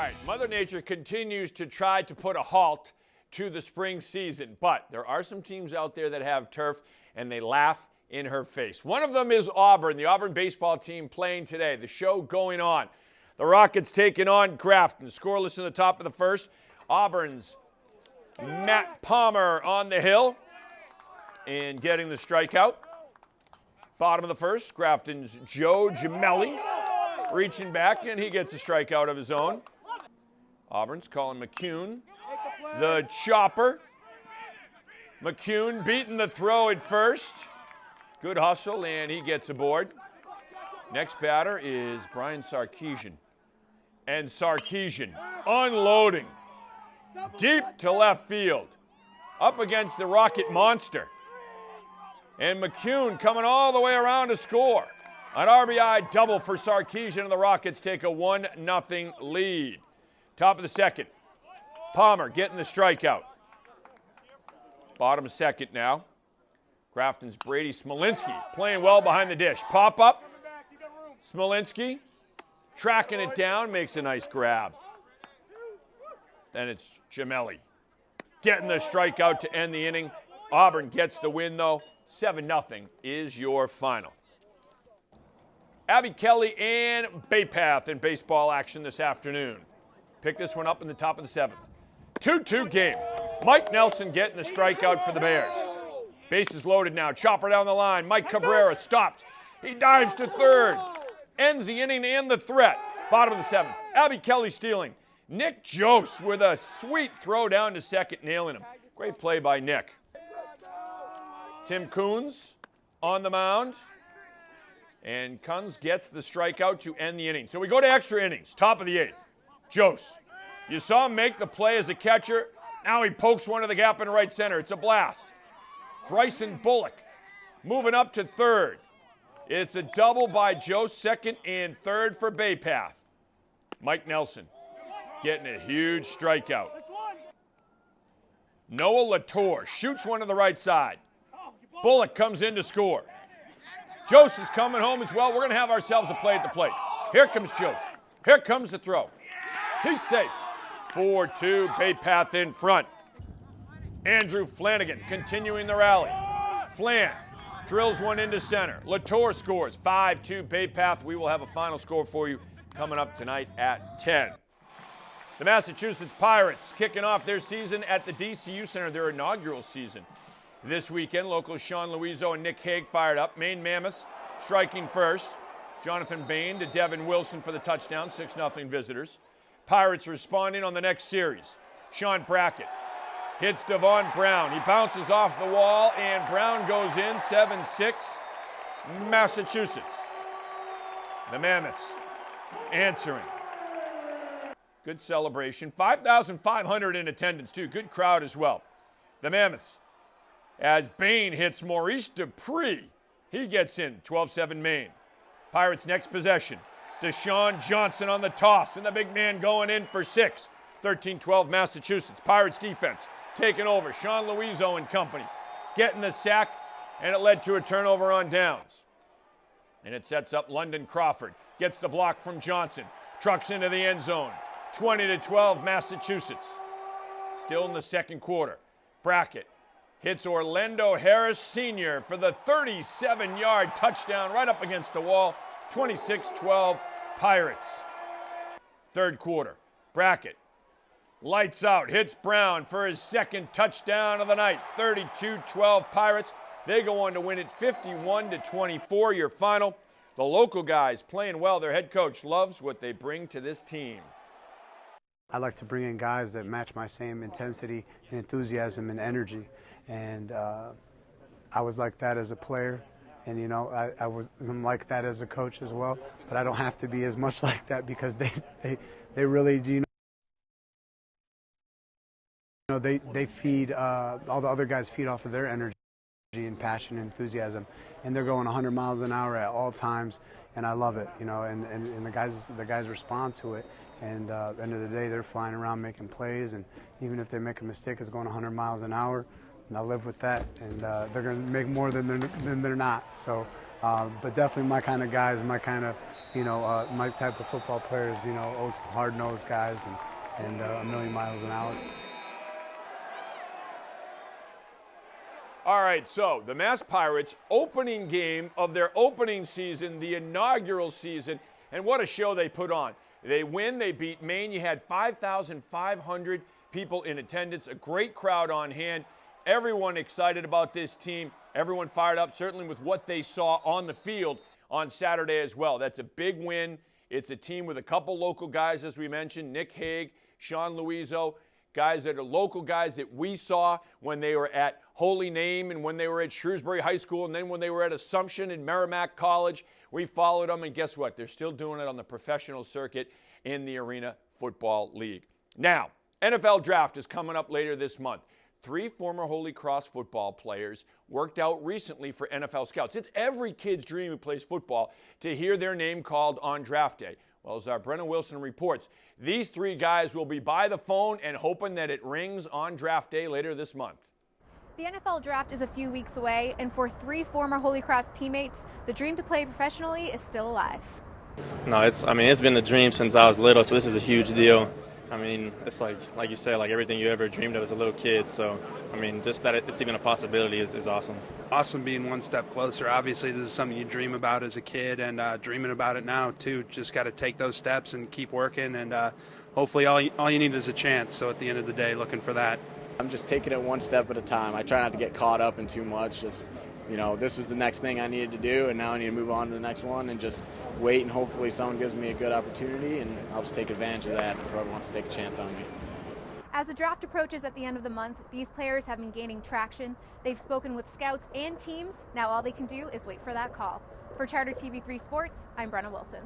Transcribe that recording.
right, Mother Nature continues to try to put a halt to the spring season, but there are some teams out there that have turf, and they laugh in her face. One of them is Auburn, the Auburn baseball team playing today. The show going on. The Rockets taking on Grafton. Scoreless in the top of the first. Auburn's Matt Palmer on the hill and getting the strikeout. Bottom of the first, Grafton's Joe Gemelli reaching back, and he gets a strikeout of his own. Auburn's calling McCune the chopper. McCune beating the throw at first. Good hustle, and he gets aboard. Next batter is Brian Sarkeesian. And Sarkeesian unloading deep to left field up against the Rocket Monster. And McCune coming all the way around to score. An RBI double for Sarkeesian, and the Rockets take a 1-0 lead. Top of the second. Palmer getting the strikeout. Bottom of second now. Grafton's Brady Smolinski playing well behind the dish. Pop up. Smolinski tracking it down, makes a nice grab. Then it's Gemelli getting the strikeout to end the inning. Auburn gets the win, though. 7-0 is your final. Abby Kelley and Bay Path in baseball action this afternoon. Pick this one up in the top of the seventh. 2-2 game. Mike Nelson getting a strikeout for the Bears. Bases loaded now. Chopper down the line. Mike Cabrera stops. He dives to third. Ends the inning and the threat. Bottom of the seventh. Abby Kelley stealing. Nick Jose with a sweet throw down to second, nailing him. Great play by Nick. Tim Coons on the mound. And Coons gets the strikeout to end the inning. So we go to extra innings. Top of the eighth. Jose. You saw him make the play as a catcher. Now he pokes one to the gap in right center. It's a blast. Bryson Bullock moving up to third. It's a double by Joe, second and third for Bay Path. Mike Nelson getting a huge strikeout. Noah Latour shoots one to the right side. Bullock comes in to score. Jose is coming home as well. We're going to have ourselves a play at the plate. Here comes Jose. Here comes the throw. He's safe. 4-2, Bay Path in front. Andrew Flanagan continuing the rally. Flan drills one into center. Latour scores. 5-2, Bay Path. We will have a final score for you coming up tonight at 10. The Massachusetts Pirates kicking off their season at the DCU Center, their inaugural season. This weekend, local Sean Luizo and Nick Hague fired up. Maine Mammoths striking first. Jonathan Bain to Devin Wilson for the touchdown, 6-0 visitors. Pirates responding on the next series. Sean Brackett hits Devon Brown. He bounces off the wall, and Brown goes in, 7-6, Massachusetts. The Mammoths answering. Good celebration. 5,500 in attendance, too. Good crowd as well. The Mammoths, as Bain hits Maurice Dupree. He gets in, 12-7 Maine. Pirates' next possession. Deshaun Johnson on the toss, and the big man going in for 6. 13-12 Massachusetts. Pirates defense taking over. Sean Luizo and company getting the sack, and it led to a turnover on downs. And it sets up London Crawford. Gets the block from Johnson. Trucks into the end zone. 20-12 Massachusetts. Still in the second quarter. Brackett hits Orlando Harris Sr. for the 37-yard touchdown right up against the wall. 26-12 Pirates. Third quarter. Brackett lights out, hits Brown for his second touchdown of the night. 32-12 Pirates. They go on to win it 51-24, your final. The local guys playing well. Their head coach loves what they bring to this team. I like to bring in guys that match my same intensity and enthusiasm and energy. And I was like that as a player. And, you know, I'm like that as a coach as well. But I don't have to be as much like that because they really do. They feed, all the other guys feed off of their energy and passion and enthusiasm. And they're going 100 miles an hour at all times. And I love it, you know, and the guys respond to it. And at the end of the day, they're flying around making plays. And even if they make a mistake, it's going 100 miles an hour. And I live with that, and they're going to make more than they're not. So But definitely my kind of guys, my kind of, my type of football players, hard-nosed guys and a million miles an hour. All right, so the Mass Pirates opening game of their opening season, the inaugural season, and what a show they put on. They win, they beat Maine. You had 5,500 people in attendance, a great crowd on hand. Everyone excited about this team. Everyone fired up, certainly with what they saw on the field on Saturday as well. That's a big win. It's a team with a couple local guys, as we mentioned, Nick Hague, Sean Luizo, guys that are local guys that we saw when they were at Holy Name and when they were at Shrewsbury High School and then when they were at Assumption and Merrimack College. We followed them, and guess what? They're still doing it on the professional circuit in the Arena Football League. Now, NFL Draft is coming up later this month. 3 former Holy Cross football players worked out recently for NFL scouts. It's every kid's dream who plays football to hear their name called on draft day. Well, as our Brennan Wilson reports, these 3 guys will be by the phone and hoping that it rings on draft day later this month. The NFL Draft is a few weeks away, and for 3 former Holy Cross teammates, the dream to play professionally is still alive. No, it's been a dream since I was little, so this is a huge deal. I mean, it's like you said, like everything you ever dreamed of as a little kid. So, I mean, just that it's even a possibility is awesome. Awesome being one step closer. Obviously, this is something you dream about as a kid, and dreaming about it now, too. Just got to take those steps and keep working, and hopefully all you need is a chance. So at the end of the day, looking for that. I'm just taking it one step at a time. I try not to get caught up in too much. Just, this was the next thing I needed to do, and now I need to move on to the next one and just wait, and hopefully someone gives me a good opportunity, and I'll just take advantage of that if whoever wants to take a chance on me. As the draft approaches at the end of the month, these players have been gaining traction. They've spoken with scouts and teams. Now all they can do is wait for that call. For Charter TV3 Sports, I'm Brenna Wilson.